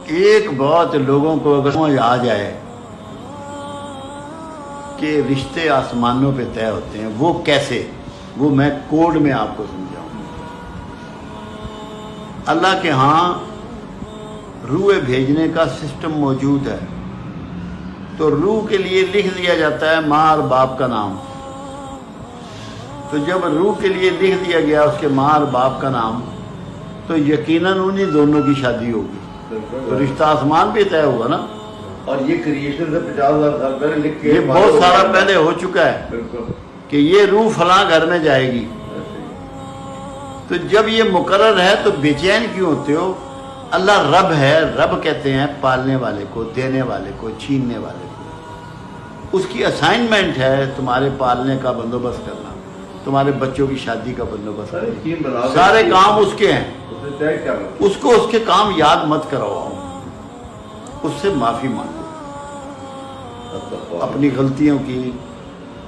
ایک بات لوگوں کو اگر سمجھ آ جائے کہ رشتے آسمانوں پہ طے ہوتے ہیں، وہ کیسے، وہ میں کوڈ میں آپ کو سمجھاؤں۔ اللہ کے ہاں روح بھیجنے کا سسٹم موجود ہے، تو روح کے لیے لکھ دیا جاتا ہے ماں اور باپ کا نام۔ تو جب روح کے لیے لکھ دیا گیا اس کے ماں اور باپ کا نام، تو یقیناً انہیں دونوں کی شادی ہوگی، تو رشتہ آسمان پہ طے ہوگا نا۔ اور یہ کریشن سے 50,000 سال پہلے لکھ کے یہ بہت سارا پہلے ہو چکا ہے کہ یہ روح فلاں گھر میں جائے گی۔ تو جب یہ مقرر ہے تو بے چین کیوں ہوتے ہو؟ اللہ رب ہے، رب کہتے ہیں پالنے والے کو، دینے والے کو، چھیننے والے کو۔ اس کی اسائنمنٹ ہے تمہارے پالنے کا بندوبست کرنا، تمہارے بچوں کی شادی کا بندوبست کرنا، سارے کام اس کے ہیں۔ اس کو اس کے کام یاد مت کرواؤ، اس سے معافی مانگو، اپنی غلطیوں کی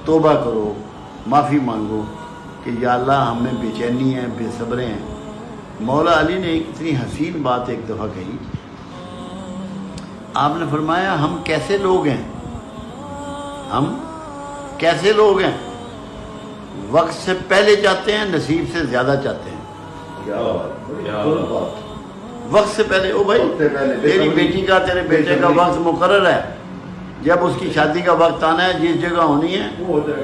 توبہ کرو، معافی مانگو کہ یا اللہ ہمیں بے چینی ہے، بے صبرے ہیں۔ مولا علی نے ایک اتنی حسین بات ایک دفعہ کہی، آپ نے فرمایا ہم کیسے لوگ ہیں، ہم کیسے لوگ ہیں، وقت سے پہلے چاہتے ہیں، نصیب سے زیادہ چاہتے ہیں۔ وقت سے پہلے، او بھائی تیری بیٹی کا، تیرے بیٹے کا وقت مقرر ہے، جب اس کی شادی کا وقت آنا ہے، جس جگہ ہونی ہے،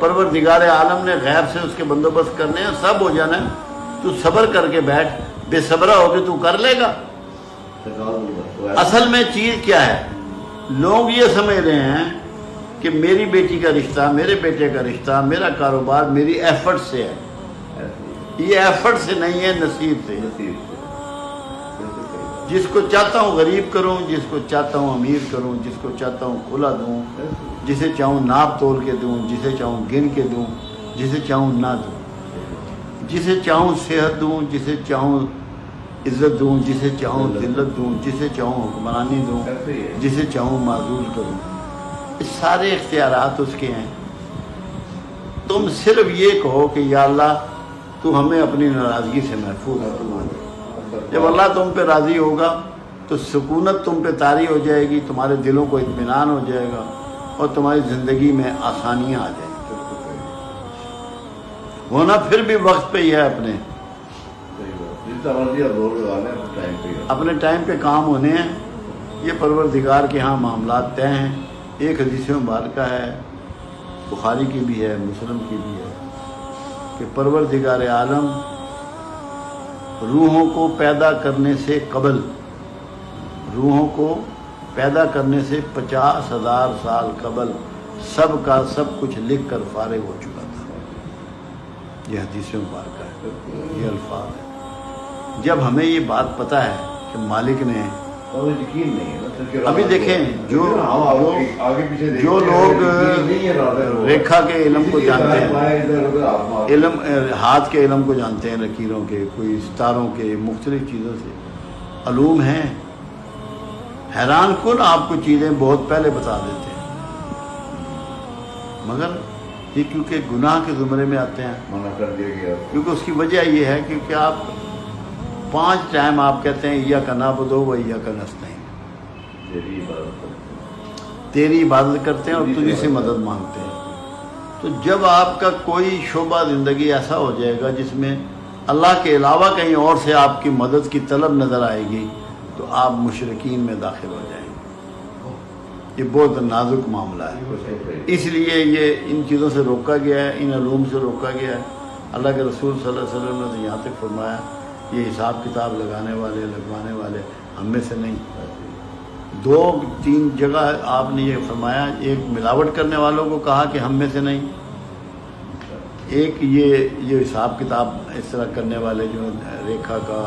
پروردگار عالم نے غیب سے اس کے بندوبست کرنے ہیں، سب ہو جانا ہے۔ تو صبر کر کے بیٹھ، بے صبرہ ہو کے تو کر لے گا۔ اصل میں چیز کیا ہے؟ لوگ یہ سمجھ رہے ہیں کہ میری بیٹی کا رشتہ، میرے بیٹے کا رشتہ، میرا کاروبار میری ایفرٹ سے ہے۔ یہ ایفرٹ سے نہیں ہے، نصیب سے۔ جس کو چاہتا ہوں غریب کروں، جس کو چاہتا ہوں امیر کروں، جس کو چاہتا ہوں کھلا دوں، جسے چاہوں ناپ تول کے دوں، جسے چاہوں گن کے دوں، جسے چاہوں نہ دوں، جسے چاہوں صحت دوں، جسے چاہوں عزت دوں، جسے چاہوں ذلت دوں، جسے چاہوں حکمرانی دوں، جسے چاہوں معزول کروں۔ یہ سارے اختیارات اس کے ہیں۔ تم صرف یہ کہو کہ یا اللہ تو ہمیں اپنی ناراضگی سے محفوظ فرما دے۔ جب اللہ تم پہ راضی ہوگا تو سکونت تم پہ طاری ہو جائے گی، تمہارے دلوں کو اطمینان ہو جائے گا، اور تمہاری زندگی میں آسانیاں آ جائیں گی۔ ہونا پھر بھی وقت پہ ہی ہے، اپنے ٹائم پہ کام ہونے ہیں۔ یہ پروردگار کے ہاں معاملات طے ہیں۔ ایک حدیث مبارکہ ہے، بخاری کی بھی ہے، مسلم کی بھی ہے، کہ پروردگار عالم روحوں کو پیدا کرنے سے قبل، روحوں کو پیدا کرنے سے 50,000 سال قبل سب کا سب کچھ لکھ کر فارغ ہو چکا تھا۔ یہ حدیث مبارکہ ہے، یہ الفاظ ہے۔ جب ہمیں یہ بات پتہ ہے کہ مالک نے، یقین نہیں ہے، ابھی دیکھیں جو لوگ ریکھا کے علم کو جانتے ہیں، علم ہاتھ کے علم کو جانتے ہیں، لکیروں کے، کوئی ستاروں کے، مختلف چیزوں سے علوم ہیں، حیران کن آپ کو چیزیں بہت پہلے بتا دیتے ہیں، مگر یہ کیونکہ گناہ کے زمرے میں آتے ہیں، منع کر دیا گیا۔ کیونکہ اس کی وجہ یہ ہے کیونکہ آپ 5 ٹائم آپ کہتے ہیں ایاک نعبد و ایاک نستعین، تیری عبادت کرتے ہیں اور تجھی سے مدد مانگتے ہیں۔ تو جب آپ کا کوئی شعبہ زندگی ایسا ہو جائے گا جس میں اللہ کے علاوہ کہیں اور سے آپ کی مدد کی طلب نظر آئے گی، تو آپ مشرکین میں داخل ہو جائیں گے۔ یہ بہت نازک معاملہ ہے، اس لیے یہ ان چیزوں سے روکا گیا ہے، ان علوم سے روکا گیا ہے۔ اللہ کے رسول صلی اللہ علیہ وسلم نے تو یہاں تک فرمایا یہ حساب کتاب لگانے والے، لگوانے والے ہم میں سے نہیں۔ 2-3 جگہ آپ نے یہ فرمایا، ایک ملاوٹ کرنے والوں کو کہا کہ ہم میں سے نہیں، ایک یہ حساب کتاب اس طرح کرنے والے جو ریکھا کا،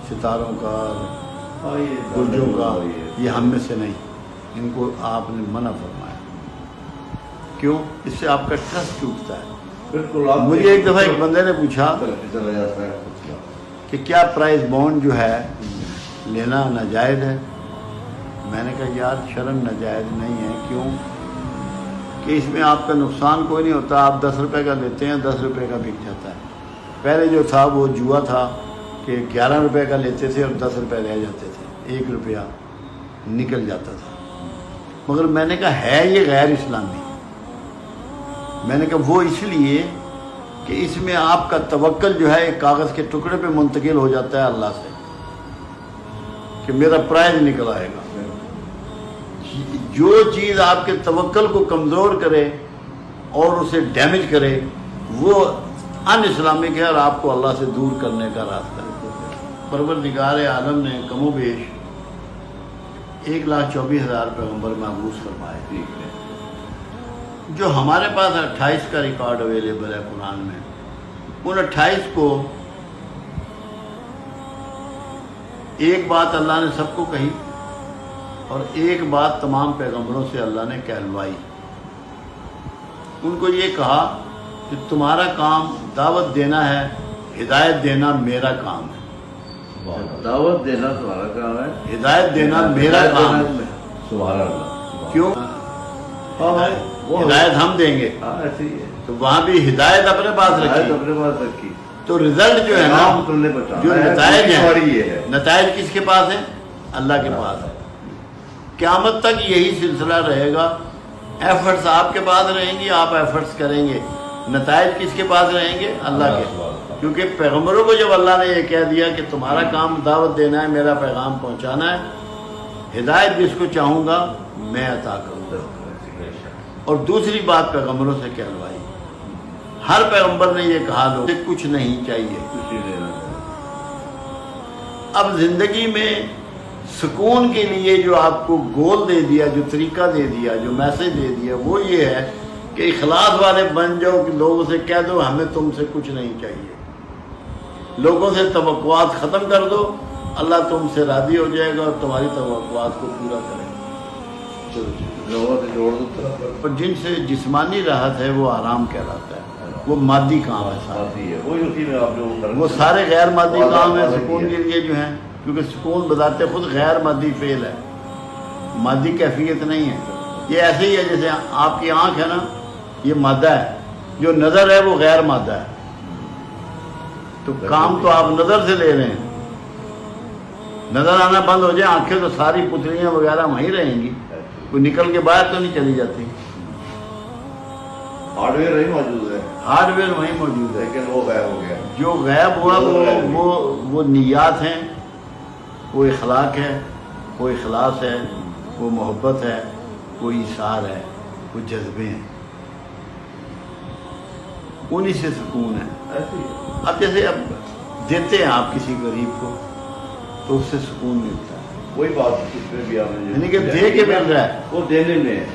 ستاروں کا، برجوں کا، یہ ہم میں سے نہیں، ان کو آپ نے منع فرمایا۔ کیوں؟ اس سے آپ کا ٹرسٹ ٹوٹتا ہے۔ بالکل۔ مجھے ایک دفعہ ایک بندے نے پوچھا کہ کیا پرائز بانڈ جو ہے لینا ناجائز ہے؟ میں نے کہا یار شرعاً ناجائز نہیں ہے۔ کیوں؟ کہ اس میں آپ کا نقصان کوئی نہیں ہوتا، آپ 10 روپے کا لیتے ہیں، 10 روپے کا بک جاتا ہے۔ پہلے جو تھا وہ جوا تھا کہ 11 روپے کا لیتے تھے اور 10 روپے رہ جاتے تھے، 1 روپیہ نکل جاتا تھا، مگر میں نے کہا ہے یہ غیر اسلامی. میں نے کہا وہ اس لیے کہ اس میں آپ کا توکل جو ہے ایک کاغذ کے ٹکڑے پہ منتقل ہو جاتا ہے اللہ سے کہ میرا پرائز نکل آئے گا. جو چیز آپ کے توکل کو کمزور کرے اور اسے ڈیمیج کرے وہ ان اسلامک ہے اور آپ کو اللہ سے دور کرنے کا راستہ ہے. پروردگار عالم نے کم و بیش 1,24,000 پیغمبر محبوس فرمائے. جو ہمارے پاس 28 کا ریکارڈ اویلیبل ہے قرآن میں، ان 28 کو ایک بات اللہ نے سب کو کہی اور ایک بات تمام پیغمبروں سے اللہ نے کہلوائی. ان کو یہ کہا کہ تمہارا کام دعوت دینا ہے، ہدایت دینا میرا کام ہے. دعوت دینا تمہارا کام ہے، ہدایت دینا میرا کام ہے. سبحان اللہ. کیوں؟ ہاں ہدایت ہم دیں گے ایسے ہی ہے. تو وہاں بھی ہدایت اپنے پاس رکھی. اپنے پاس رکھی تو رزلٹ جو ہے نا، تم نے بچانا جو ہے، نتائج تمہاری یہ ہیں، ہے. نتائج کس کے پاس ہیں؟ اللہ کے پاس ہے. قیامت تک یہی سلسلہ رہے گا. ایفرٹس آپ کے پاس رہیں گی، آپ ایفرٹس کریں گے. نتائج کس کے پاس رہیں گے؟ اللہ کے. کیونکہ پیغمبروں کو جب اللہ نے یہ کہہ دیا کہ تمہارا کام دعوت دینا ہے، میرا پیغام پہنچانا ہے، ہدایت جس کو چاہوں گا میں عطا کروں گا. اور دوسری بات پیغمبروں سے کہلوائی. ہر پیغمبر نے یہ کہا لوگ کچھ نہیں چاہیے. اب زندگی میں سکون کے لیے جو آپ کو گول دے دیا، جو طریقہ دے دیا، جو میسج دے دیا، وہ یہ ہے کہ اخلاص والے بن جاؤ کہ لوگوں سے کہہ دو ہمیں تم سے کچھ نہیں چاہیے. لوگوں سے توقعات ختم کر دو، اللہ تم سے راضی ہو جائے گا اور تمہاری توقعات کو پورا کرے گا. لوگوں سے جوڑ دو. اور جن سے جسمانی راحت ہے وہ آرام کہلاتا ہے، وہ مادی کام ہے سارے. وہی اسی میں آپ جو وہ سارے غیر مادی کام ہیں سکون کے لیے جو ہیں، کیونکہ سکون بذات خود غیر مادی فعل ہے، مادی کیفیت نہیں ہے. یہ ایسے ہی ہے جیسے آپ کی آنکھ ہے نا، یہ مادہ ہے، جو نظر ہے وہ غیر مادہ ہے. تو کام تو آپ نظر سے لے رہے ہیں. نظر آنا بند ہو جائے آنکھیں تو ساری پتلیاں وغیرہ وہیں رہیں گی، کوئی نکل کے باہر تو نہیں چلی جاتی. ہارڈ ویئر نہیں موجود ہے، ہارڈ ویئر وہیں موجود ہے. لیکن وہ غائب ہو گیا. جو غائب ہوا وہ نیات ہیں، وہ اخلاق ہے، وہ اخلاص ہے، وہ محبت ہے، وہ ایثار ہے، وہ جذبے ہیں. انہی سے سکون ہے. اب جیسے اب دیتے ہیں آپ کسی غریب کو تو اس سے سکون ملتا ہے. وہی بات اس میں بھی آپ نے یعنی کہ دے کے مل رہا ہے، وہ دینے میں ہے.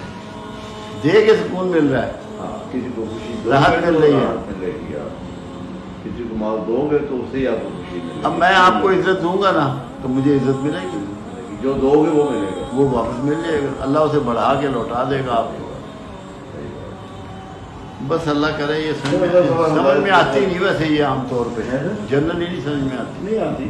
دے کے سکون مل رہا ہے، ہاں کسی کو خوشی راحت مل رہی ہے. مل رہی ہے. کسی کو مال دو گے تو اس سے ہی آپ کو خوشی ملے گی. اب میں آپ کو عزت دوں گا نا تو مجھے عزت ملے گی. جو دو گے وہ ملے گا. وہ واپس مل جائے گا، اللہ اسے بڑھا کے لوٹا دے گا آپ کو. بس اللہ کرے یہ سمجھ میں آتی نہیں ویسے یہ عام طور پہ جنرلی نہیں سمجھ میں آتی. نہیں آتی.